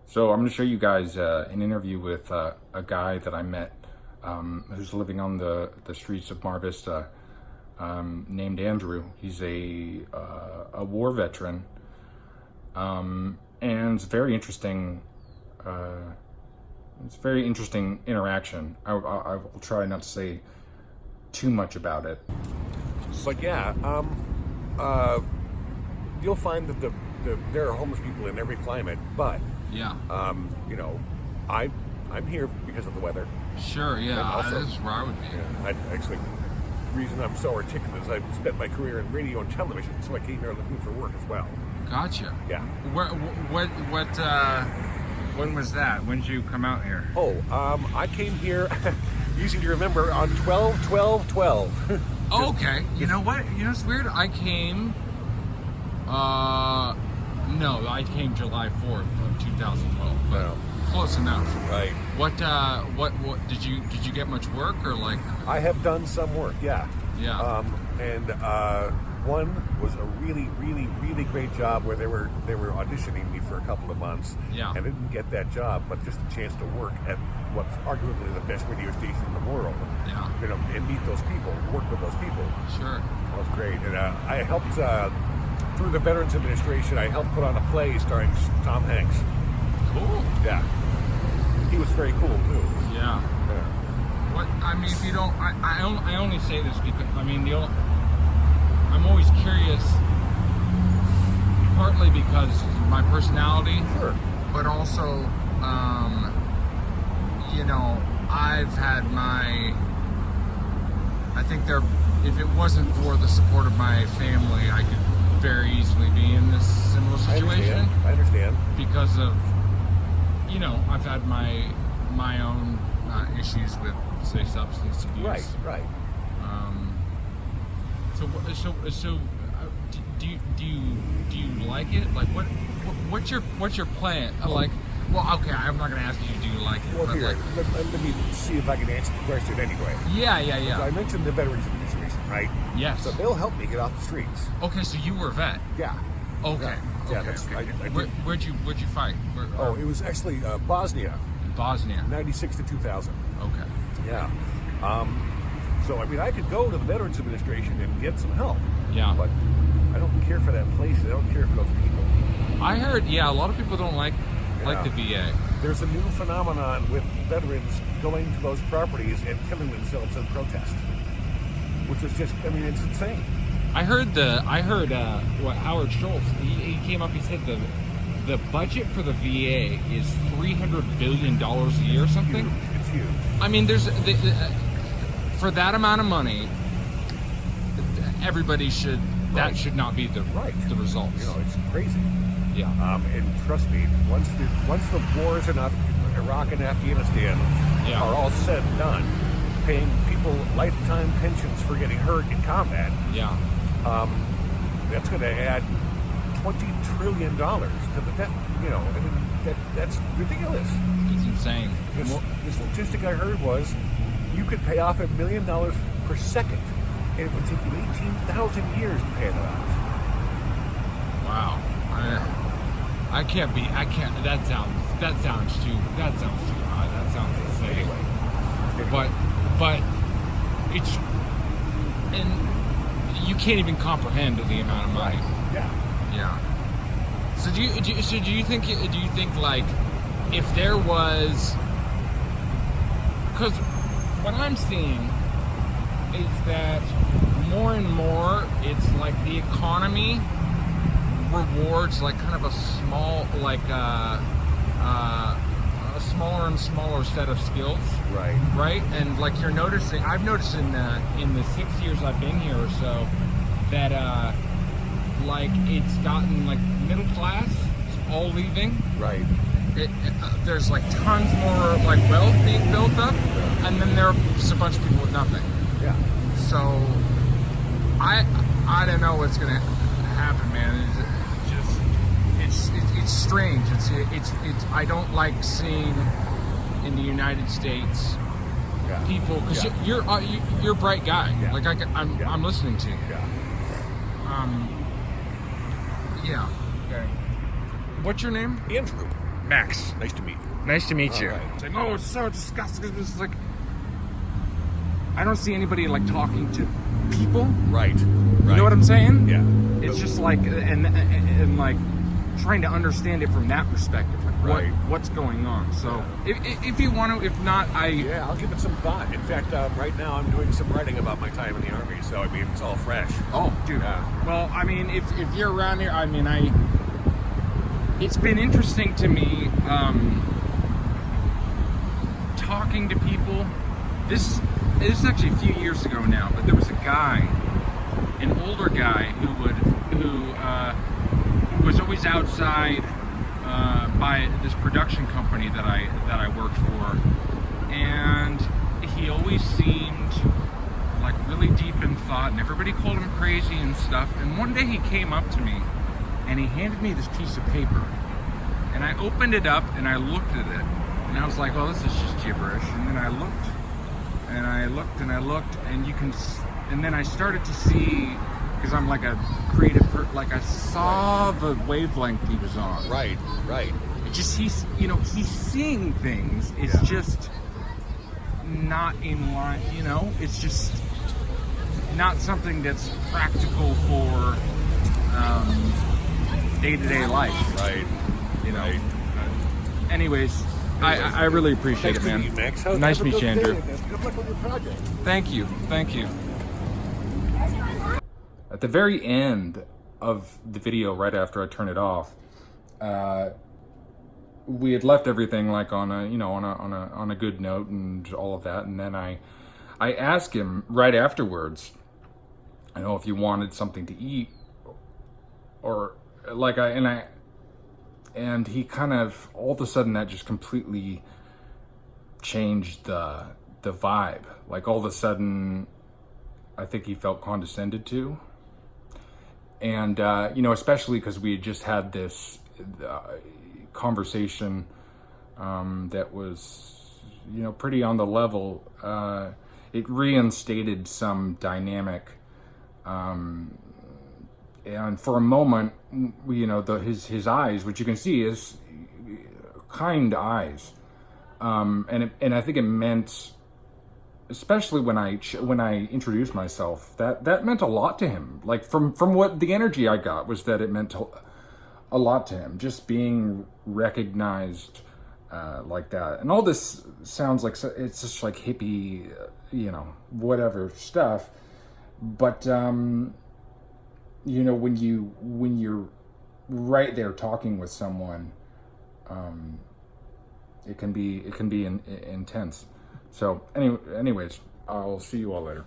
So I'm going to show you guys an interview with a guy that I met who's living on the streets of Mar Vista, named Andrew. He's a war veteran, and it's very interesting. It's a very interesting interaction. I will try not to say too much about it. But yeah, you'll find that there are homeless people in every climate, but Yeah. you know, I'm here because of the weather. Sure. Yeah. And also- This is where I would be. I actually, the reason I'm so articulate is I've spent my career in radio and television, so I came here looking for work as well. Gotcha. Yeah. When was that? When did you come out here? Oh, I came here, easy to remember, on 12/12/12. Oh, okay. You know what? You know, it's weird. I came. No, I came July 4th of 2012. But Well, close enough. right. What did you get much work or like? I have done some work, yeah. Yeah. And one was a really great job where they were auditioning me for a couple of months. Yeah. And I didn't get that job, but just a chance to work at what's arguably the best radio station in the world. Yeah. You know, and meet those people, work with those people. Sure. That was great. And I helped through the Veterans Administration. I helped put on a play starring Tom Hanks. Cool. Yeah. He was very cool too. Yeah. Yeah. What I mean, if you don't, I only say this because I mean I'm always curious, partly because my personality, Sure. but also, you know, I've had my. I think if it wasn't for the support of my family, I could very easily be in this similar situation. I understand. Because of, you know, I've had my own issues with, say, substance abuse. Right. So, do you like it? Like, what's your plan? Like, well, okay, I'm not gonna ask you, do you like it? Well, but here, like, let me see if I can answer the question anyway. yeah. So I mentioned the Veterans Administration, right? Yes. So they'll help me get off the streets. Okay, so you were a vet. Yeah. Okay. Yeah, Okay. that's okay. I did. Where'd you fight? Oh, it was actually Bosnia, Bosnia. 96 to 2000. Okay. Yeah. So, I mean, I could go to the Veterans Administration and get some help. Yeah. But I don't care for that place. I don't care for those people. I heard, a lot of people don't like Yeah. the VA. There's a new phenomenon with veterans going to those properties and killing themselves in protest, which is just, I mean, it's insane. I heard what Howard Schultz, he came up, he said the budget for the VA is $300 billion a year or something. Huge. It's huge. I mean, for that amount of money, everybody should, that Right. should not be the results. You know, it's crazy. Yeah. And trust me, once the wars in Iraq and Afghanistan Yeah. are all said and done, paying people lifetime pensions for getting hurt in combat, Yeah. that's going to add $20 trillion to the debt. You know, I mean, that's ridiculous. It's insane. This statistic I heard was you could pay off $1 million per second, and it would take you 18,000 years to pay it off. Wow. I can't. That sounds too high. That sounds insane. Anyway. But it's, and you can't even comprehend the amount of money. Yeah. Yeah. So do you think like if there was, because what I'm seeing is that more and more it's like the economy rewards like kind of a small, like a smaller and smaller set of skills. Right, and like I've noticed in the 6 years I've been here or so that like it's gotten like middle class is all leaving. Right. There's like tons more like wealth being built up, and then there's a bunch of people with nothing. Yeah. So I don't know what's gonna happen, man. It's strange. It's I don't like seeing in the United States Yeah. people, because you're a bright guy. Yeah. Like I'm listening to you. Yeah. Yeah. Okay. What's your name? Andrew. Max. Nice to meet you. Nice to meet All you. right. It's like, oh, it's so disgusting. It's like, I don't see anybody like talking to people. Right. You know what I'm saying? Yeah. It's just like, and like trying to understand it from that perspective. Like Right. what's going on. So if you want to, if not, Yeah, I'll give it some thought. In fact, right now I'm doing some writing about my time in the Army, so I mean, it's all fresh. Oh, dude. Yeah. Well, I mean, if you're around here, I mean, it's been interesting to me talking to people. This is actually a few years ago now, but there was a guy, an older guy who was always outside by this production company that I worked for, and he always seemed like really deep in thought, and everybody called him crazy and stuff. And one day he came up to me and he handed me this piece of paper, and I opened it up and I looked at it, and I was like, "Oh, this is just gibberish." And then I looked, and I looked, and I looked, and and then I started to see, because I'm like a creative, like I saw the wavelength he was on. Right. It just he's seeing things. It's just not in line. It's just not something that's practical for day-to-day life. Right. Right. Anyways, I really appreciate it, man. Nice to meet you, Max. Nice to meet you, Andrew. Good luck with your project. Thank you. At the very end of the video, right after I turned it off, we had left everything like on a good note and all of that, and then I asked him right afterwards, if you wanted something to eat, or like and he kind of, all of a sudden, that just completely changed the vibe. Like all of a sudden, I think he felt condescended to. And, especially because we had just had this conversation that was, pretty on the level. It reinstated some dynamic. And for a moment, his eyes, which you can see is kind eyes. And I think it meant, especially when I introduced myself, that meant a lot to him. Like from what the energy I got was that it meant a lot to him, just being recognized like that. And all this sounds like it's just like hippie, whatever stuff. But when you're right there talking with someone, it can be intense. So anyways, I'll see you all later.